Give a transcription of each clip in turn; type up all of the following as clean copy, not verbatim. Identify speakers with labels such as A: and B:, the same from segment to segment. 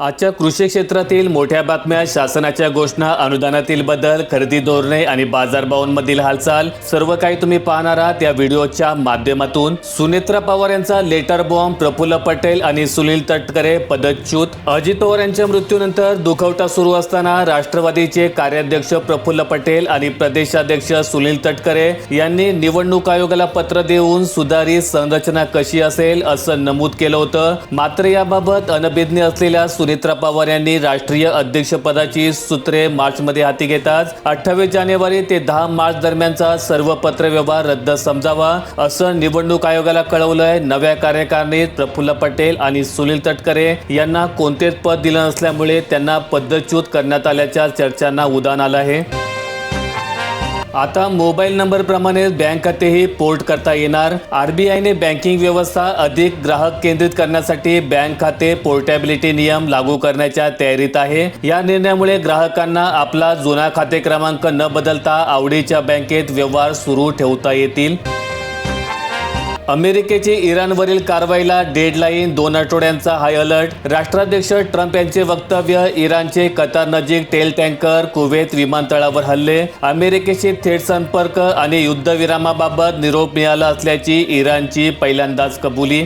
A: आजच्या कृषी क्षेत्रातील मोठ्या बातम्या, शासनाच्या घोषणा, अनुदानातील बदल, खरेदी धोरणे आणि बाजारभावांमधील हालचाल सर्व काही तुम्ही पाहणार आहात या व्हिडिओच्या माध्यमातून। सुनेत्रा पवार यांचा लेटर बॉम्ब, प्रफुल्ल पटेल आणि सुनील तटकरे पदच्युत। अजित पवार यांच्या मृत्यूनंतर दुखवटा सुरू असताना राष्ट्रवादीचे कार्याध्यक्ष प्रफुल्ल पटेल आणि प्रदेशाध्यक्ष सुनील तटकरे यांनी निवडणूक आयोगाला पत्र देऊन सुधारित संरचना कशी असेल असं नमूद केलं होतं। मात्र याबाबत अनभिज्ञ असलेल्या सुनेत्रा पवार यांनी राष्ट्रीय अध्यक्षपदाची सूत्रे मार्चमध्ये हाती घेताच 28 जानेवारी ते 10 मार्च दरम्यानचा सर्व पत्रव्यवहार रद्द समजावा असं निवडणूक आयोगाला कळवलंय। नव्या कार्यकारिणीत प्रफुल्ल पटेल आणि सुनील तटकरे यांना कोणतेच पद दिलं नसल्यामुळे त्यांना पदच्युत करण्यात आल्याच्या चर्चांना उधाण आलं आहे। आता मोबाईल नंबर प्रमाणे बँक खातेही पोर्ट करता येणार। आरबीआयने बँकिंग व्यवस्था अधिक ग्राहक केंद्रित करण्यासाठी बँक खाते पोर्टेबिलिटी नियम लागू करण्याच्या तयारीत आहे। या निर्णयामुळे ग्राहकांना आपला जुना खाते क्रमांक न बदलता आवडीच्या बँकेत व्यवहार सुरू ठेवता येतील। अमेरिकेची इराणवरील कारवाईला डेडलाईन, 2 आठवड्यांचा हाय अलर्ट। राष्ट्राध्यक्ष ट्रम्प यांचे वक्तव्य, इराणचे कतारनजीक तेल टँकर, कुवेत विमानतळावर हल्ले, अमेरिकेशी थेट संपर्क आणि युद्धविरामाबाबत निरोप मिळाला असल्याची इराणची पहिल्यांदाच कबुली।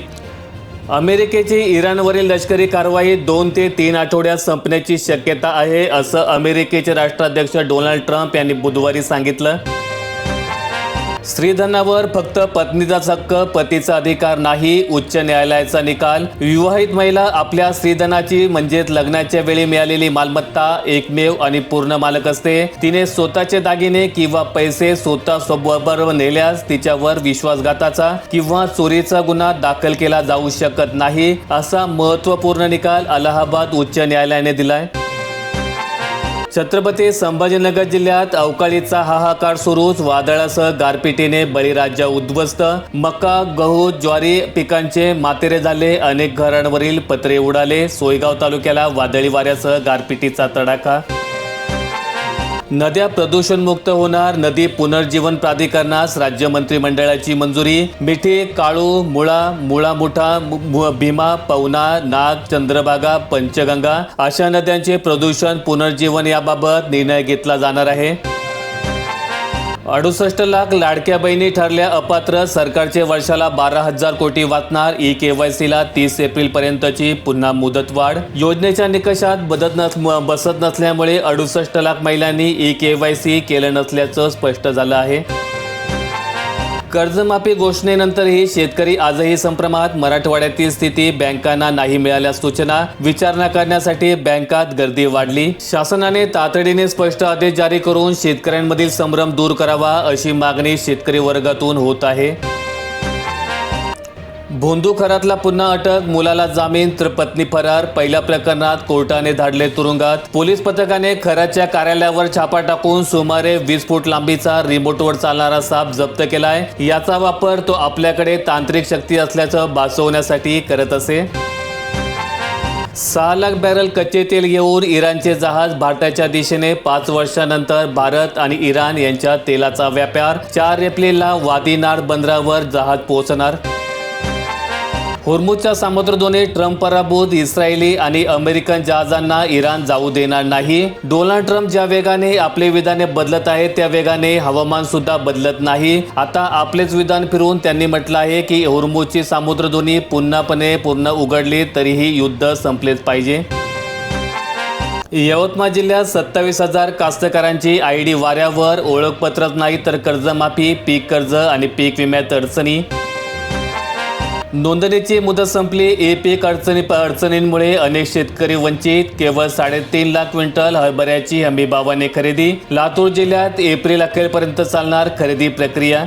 A: अमेरिकेची इराणवरील लष्करी कारवाई 2 ते 3 आठवड्यात संपण्याची शक्यता आहे असं अमेरिकेचे राष्ट्राध्यक्ष डोनाल्ड ट्रम्प यांनी बुधवारी सांगितलं। स्त्रीधनावर फक्त पत्नीचाच हक्क, पतीचा अधिकार नाही, उच्च न्यायालयाचा निकाल। विवाहित महिला आपल्या स्त्रीधनाची म्हणजेच लग्नाच्या वेळी मिळालेली मालमत्ता एकमेव आणि पूर्ण मालक असते। तिने स्वतःचे दागिने किंवा पैसे स्वतः सोबत नेल्यास तिच्यावर विश्वासघाताचा किंवा चोरीचा गुन्हा दाखल केला जाऊ शकत नाही असा महत्त्वपूर्ण निकाल अलाहाबाद उच्च न्यायालयाने दिलाय। छत्रपती संभाजीनगर जिल्ह्यात अवकाळीचा हाहाकार सुरूच, वादळासह गारपिटीने बळीराजा उद्ध्वस्त। मका, गहू, ज्वारी पिकांचे मातेरे झाले, अनेक घरांवरील पत्रे उडाले। सोयगाव तालुक्याला वादळी वाऱ्यासह गारपिटीचा तडाखा। नद्या प्रदूषणमुक्त होणार, नदी पुनर्जीवन प्राधिकरणास राज्य मंत्रिमंडळाची मंजुरी। मिठी, काळू, मुळा मुठा, भीमा, पवना, नाग, चंद्रभागा, पंचगंगा अशा नद्यांचे प्रदूषण पुनर्जीवन याबाबत निर्णय घेतला जाणार आहे। 68 लाख लाडक्या बहिणी ठरल्या अपात्र, सरकारचे वर्षाला 12,000 कोटी वाचणार। ई-केवायसीला 30 एप्रिलपर्यंतची पुन्हा मुदतवाढ। योजनेच्या निकषात बसत नसल्यामुळे 68 लाख महिलांनी ई-केवायसी केलं नसल्याचं स्पष्ट झालं आहे। कर्जमाफी घोषणेनंतरही शेतकरी आजही संभ्रमात, मराठवाड्यातील स्थिती, बँकांना नाही मिळाल्या सूचना, विचारणा करण्यासाठी बँकात गर्दी वाढली। शासनाने तातडीने स्पष्ट आदेश जारी करून शेतकऱ्यांमधील संभ्रम दूर करावा अशी मागणी शेतकरी वर्गातून होत आहे। भोंदू खरातला पुन्हा अटक, मुलाला जामीन तर पत्नी फरार। पहिल्या प्रकरणात कोर्टाने धाडले तुरुंगात। पोलीस पथकाने खरातच्या कार्यालयावर छापा टाकून सुमारे 20 फूट लांबीचा रिमोटवर चालणारा साप जप्त केलाय। याचा वापर तो आपल्याकडे तांत्रिक शक्ती असल्याचं भासवण्यासाठी करत असे। 6 लाख बॅरल कच्चे तेल घेऊन इराणचे जहाज भारताच्या दिशेने। 5 वर्षांनंतर भारत आणि इराण यांच्या तेलाचा व्यापार। 4 एप्रिलला वादीनार बंदरावर जहाज पोहोचणार। होर्मुझच्या सामुद्रधुनीत ट्रम्प पराभूत, इस्रायली आणि अमेरिकन जहाजांना इराण जाऊ देणार नाही। डोनाल्ड ट्रम्प ज्या वेगाने आपले विधाने बदलत आहेत त्या वेगाने हवामान सुद्धा बदलत नाही। आता आपलेच विधान फिरवून त्यांनी म्हटलं आहे की होर्मुझची सामुद्रधुनी पूर्ण उघडली तरीही युद्ध संपलेच पाहिजे। यवतमाळ जिल्ह्यात 27,000 कास्तकारांची आयडी वाऱ्यावर, ओळखपत्रच नाही तर कर्जमाफी, पीक कर्ज आणि पीक विम्यात अडचणी। नोंदणीची मुदत संपली, पीक अडचणींमुळे अनेक शेतकरी वंचित। केवळ 3.5 लाख क्विंटल हरभऱ्याची हमीभावाने खरेदी। लातूर जिल्ह्यात एप्रिल अखेरपर्यंत चालणार खरेदी प्रक्रिया।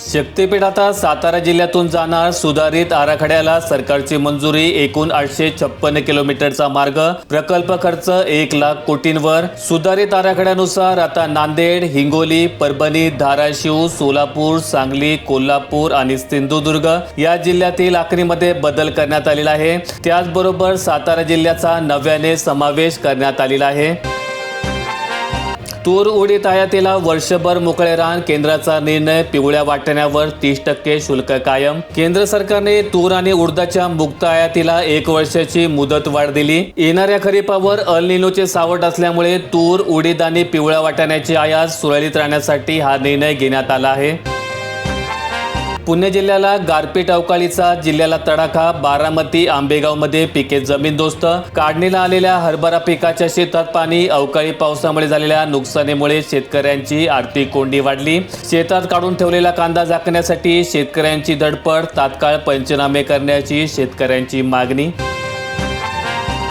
A: शक्तीपीठ आता सातारा जिल्ह्यातून जाणार। सुधारित आराखड्याला सरकारची मंजुरी। एकूण 856 किलोमीटरचा मार्ग, प्रकल्प खर्च 1 लाख कोटींवर। सुधारित आराखड्यानुसार आता नांदेड, हिंगोली, परभणी, धाराशिव, सोलापूर, सांगली, कोल्हापूर आणि सिंधुदुर्ग या जिल्ह्यातील आखणीमध्ये बदल करण्यात आलेला आहे। त्याचबरोबर सातारा जिल्ह्याचा नव्याने समावेश करण्यात आलेला आहे। तूर उडीद आयातीला वर्षभर मोकळे रान, केंद्राचा निर्णय, पिवळ्या वाटाण्यावर 30% शुल्क कायम. केंद्र सरकारने तूर आणि उडदाच्या मुक्त आयातीला 1 वर्षाची मुदत वाढ दिली. येणाऱ्या खरीपावर अल निनोचे सावट असल्यामुळे तूर, उडीद आणि पिवळ्या वाटाण्याची आयात सुरळीत राहण्यासाठी हा निर्णय घेण्यात आला आहे. पुणे जिल्ह्याला गारपीट अवकाळीचा जिल्ह्याला तडाखा. बारामती, आंबेगावमध्ये पिके जमीनदोस्त. काढणीला आलेल्या हरभरा पिकाच्या शेतात पाणी. अवकाळी पावसामुळे झालेल्या नुकसानीमुळे शेतकऱ्यांची आर्थिक कोंडी वाढली. शेतात काढून ठेवलेला कांदा झाकण्यासाठी शेतकऱ्यांची धडपड. तात्काळ पंचनामे करण्याची शेतकऱ्यांची मागणी.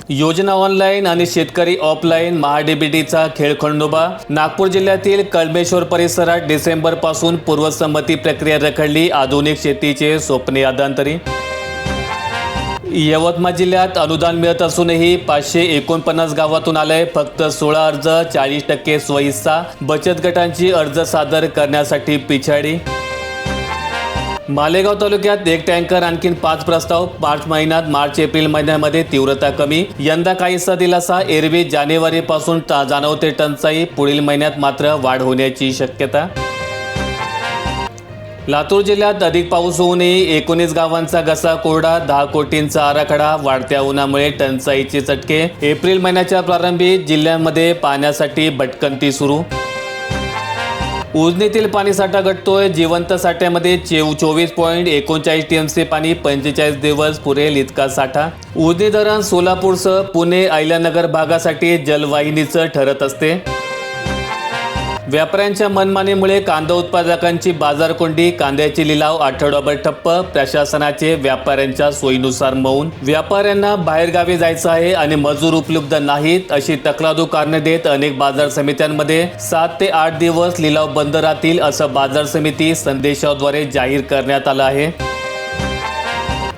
A: योजना ऑनलाईन आणि शेतकरी ऑफलाईन, महाडीबीटीचा खेळखंडोबा. नागपूर जिल्ह्यातील कळमेश्वर परिसरात डिसेंबर पासून पूर्वसंमती प्रक्रिया रखडली. आधुनिक शेतीचे स्वप्ने अधांतरी. यवतमाळ जिल्ह्यात अनुदान मिळत असूनही 549 गावातून आलंय फक्त 16 अर्ज. 40% स्वहिस्सा. बचत गटांची अर्ज सादर करण्यासाठी पिछाडी. मालेगाव तालुक्यात 1 टँकर, आणखी 5 प्रस्ताव. मार्च एप्रिल महिन्यामध्ये तीव्रता कमी. यंदा काहीसा दिलासा. एरवी जानेवारीपासून जाणवते टंचाई. पुढील महिन्यात मात्र वाढ होण्याची शक्यता. लातूर जिल्ह्यात अधिक पाऊस होऊनही 19 गावांचा घसा कोरडा. 10 कोटींचा आराखडा. वाढत्या उन्हामुळे टंचाईचे चटके. एप्रिल महिन्याच्या प्रारंभी जिल्ह्यामध्ये पाण्यासाठी भटकंती सुरू. उजनीतील पाणीसाठा घटतोय. जिवंत साठ्यामध्ये 24.39 टीएमसी पाणी. 45 दिवस पुरेल इतका साठा. उजनी धरण सोलापूरसह पुणे, अहिल्यानगर भागासाठी जलवाहिनीचं ठरत असते. व्यापाऱ्यांच्या मनमानीमुळे कांदा उत्पादकांची बाजारकोंडी. कांद्याचे लिलाव आठवडाभर ठप्प. प्रशासनाचे व्यापाऱ्यांच्या सोयीनुसार मौन. व्यापाऱ्यांना बाहेरगावी जायचं आहे आणि मजूर उपलब्ध नाहीत अशी तक्रार कारणे देत अनेक बाजार समित्यांमध्ये 7 ते 8 दिवस लिलाव बंद राहतील असं बाजार समिती संदेशाद्वारे जाहीर करण्यात आलं आहे.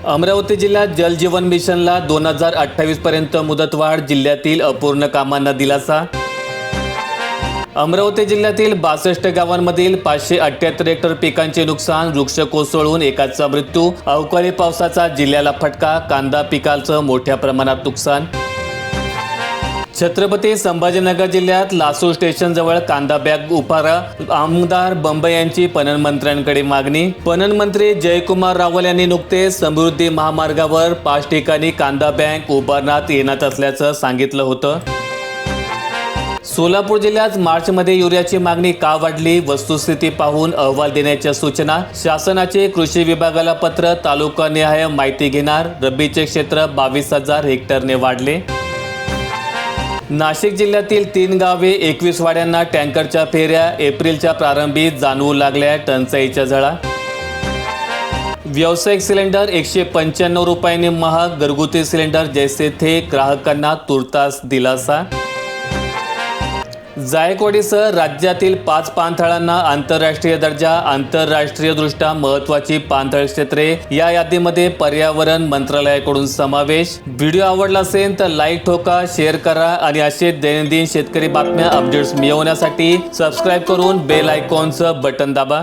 A: अमरावती जिल्ह्यात जलजीवन मिशनला 2028 पर्यंत मुदतवाढ. जिल्ह्यातील अपूर्ण कामांना दिलासा. अमरावती जिल्ह्यातील 62 गावांमधील 578 हेक्टर पिकांचे नुकसान. वृक्ष कोसळून एकाचा मृत्यू. अवकाळी पावसाचा जिल्ह्याला फटका. कांदा पिकाचं मोठ्या प्रमाणात नुकसान. छत्रपती संभाजीनगर जिल्ह्यात लासूर स्टेशनजवळ कांदा बॅग उभारा. आमदार बंब यांची पणन मंत्र्यांकडे मागणी. पणन मंत्री जयकुमार रावल यांनी नुकतेच समृद्धी महामार्गावर 5 ठिकाणी कांदा बँक उभारण्यात येणार असल्याचं सांगितलं होतं. सोलापूर जिल्ह्यात मार्चमध्ये युरियाची मागणी का वाढली? वस्तुस्थिती पाहून अहवाल देण्याच्या सूचना. शासनाचे कृषी विभागाला पत्र. तालुकानिहाय माहिती घेणार. रब्बीचे क्षेत्र 22,000 हेक्टरने वाढले. नाशिक जिल्ह्यातील 3 गावे, 21 वाड्यांना टँकरच्या फेऱ्या. एप्रिलच्या प्रारंभी जाणवू लागल्या टंचाईच्या झळा. व्यावसायिक सिलेंडर 195 रुपयांनी महाग. घरगुती सिलेंडर जैसे थे. ग्राहकांना तुर्तास दिलासा. जायकवाडीसह राज्यातील 5 पाणथळांना आंतरराष्ट्रीय दर्जा. आंतरराष्ट्रीयदृष्ट्या महत्त्वाची पाणथळ क्षेत्रे या यादीमध्ये पर्यावरण मंत्रालयाकडून समावेश. व्हिडिओ आवडला असेल तर लाईक ठोका, शेअर करा आणि असे दैनंदिन शेतकरी बातम्या अपडेट्स मिळवण्यासाठी सबस्क्राईब करून बेल आयकॉनचं बटन दाबा.